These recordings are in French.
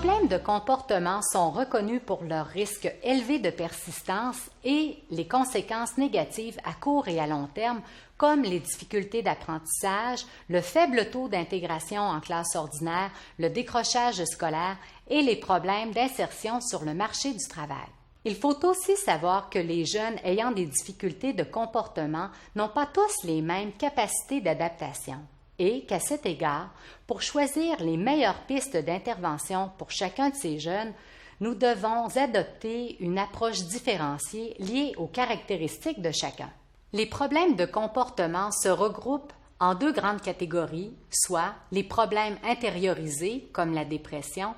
problèmes de comportement sont reconnus pour leur risque élevé de persistance et les conséquences négatives à court et à long terme, comme les difficultés d'apprentissage, le faible taux d'intégration en classe ordinaire, le décrochage scolaire et les problèmes d'insertion sur le marché du travail. Il faut aussi savoir que les jeunes ayant des difficultés de comportement n'ont pas tous les mêmes capacités d'adaptation et qu'à cet égard, pour choisir les meilleures pistes d'intervention pour chacun de ces jeunes, nous devons adopter une approche différenciée liée aux caractéristiques de chacun. Les problèmes de comportement se regroupent en deux grandes catégories, soit les problèmes intériorisés, comme la dépression,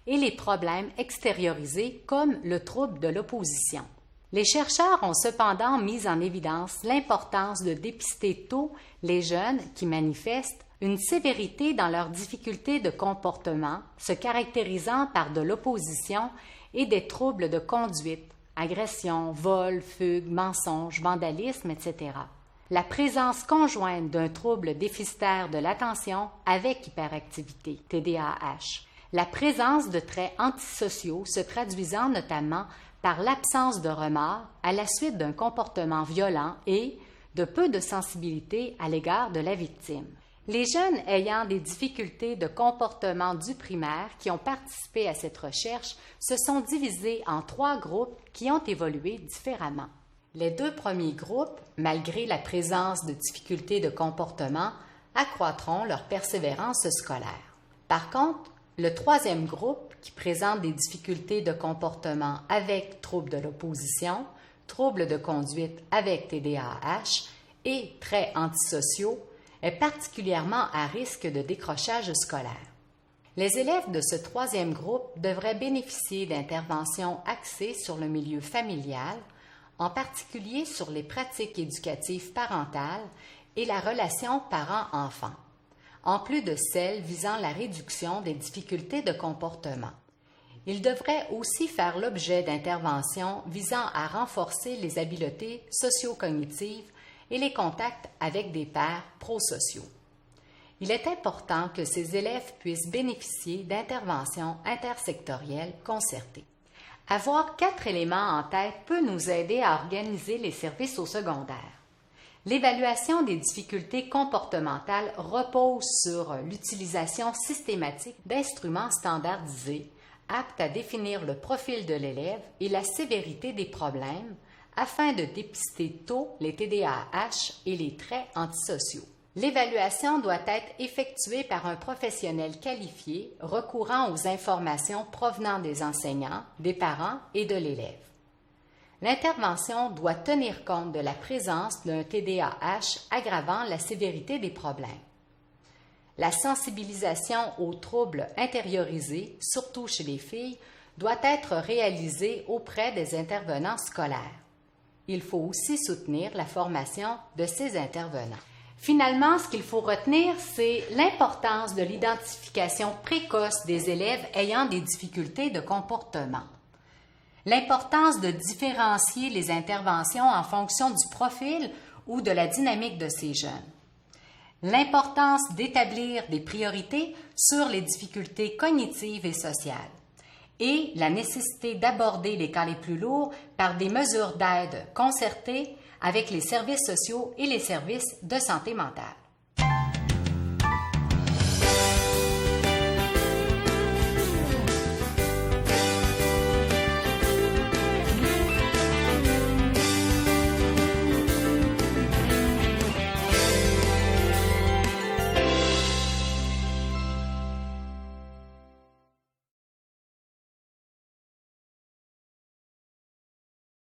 et les problèmes extériorisés, comme le trouble de l'opposition. Les chercheurs ont cependant mis en évidence l'importance de dépister tôt les jeunes qui manifestent une sévérité dans leurs difficultés de comportement, se caractérisant par de l'opposition et des troubles de conduite, agression, vol, fugue, mensonge, vandalisme, etc. La présence conjointe d'un trouble déficitaire de l'attention avec hyperactivité, TDAH. La présence de traits antisociaux se traduisant notamment par l'absence de remords à la suite d'un comportement violent et de peu de sensibilité à l'égard de la victime. Les jeunes ayant des difficultés de comportement du primaire qui ont participé à cette recherche se sont divisés en 3 groupes qui ont évolué différemment. Les 2 premiers groupes, malgré la présence de difficultés de comportement, accroîtront leur persévérance scolaire. Par contre, le 3e groupe, qui présente des difficultés de comportement avec troubles de l'opposition, troubles de conduite avec TDAH et traits antisociaux, est particulièrement à risque de décrochage scolaire. Les élèves de ce 3e groupe devraient bénéficier d'interventions axées sur le milieu familial, en particulier sur les pratiques éducatives parentales et la relation parent-enfant, en plus de celles visant la réduction des difficultés de comportement. Ils devraient aussi faire l'objet d'interventions visant à renforcer les habiletés socio-cognitives et les contacts avec des pairs prosociaux. Il est important que ces élèves puissent bénéficier d'interventions intersectorielles concertées. Avoir 4 éléments en tête peut nous aider à organiser les services au secondaire. L'évaluation des difficultés comportementales repose sur l'utilisation systématique d'instruments standardisés aptes à définir le profil de l'élève et la sévérité des problèmes afin de dépister tôt les TDAH et les traits antisociaux. L'évaluation doit être effectuée par un professionnel qualifié recourant aux informations provenant des enseignants, des parents et de l'élève. L'intervention doit tenir compte de la présence d'un TDAH aggravant la sévérité des problèmes. La sensibilisation aux troubles intériorisés, surtout chez les filles, doit être réalisée auprès des intervenants scolaires. Il faut aussi soutenir la formation de ces intervenants. Finalement, ce qu'il faut retenir, c'est l'importance de l'identification précoce des élèves ayant des difficultés de comportement. L'importance de différencier les interventions en fonction du profil ou de la dynamique de ces jeunes. L'importance d'établir des priorités sur les difficultés cognitives et sociales. Et la nécessité d'aborder les cas les plus lourds par des mesures d'aide concertées avec les services sociaux et les services de santé mentale.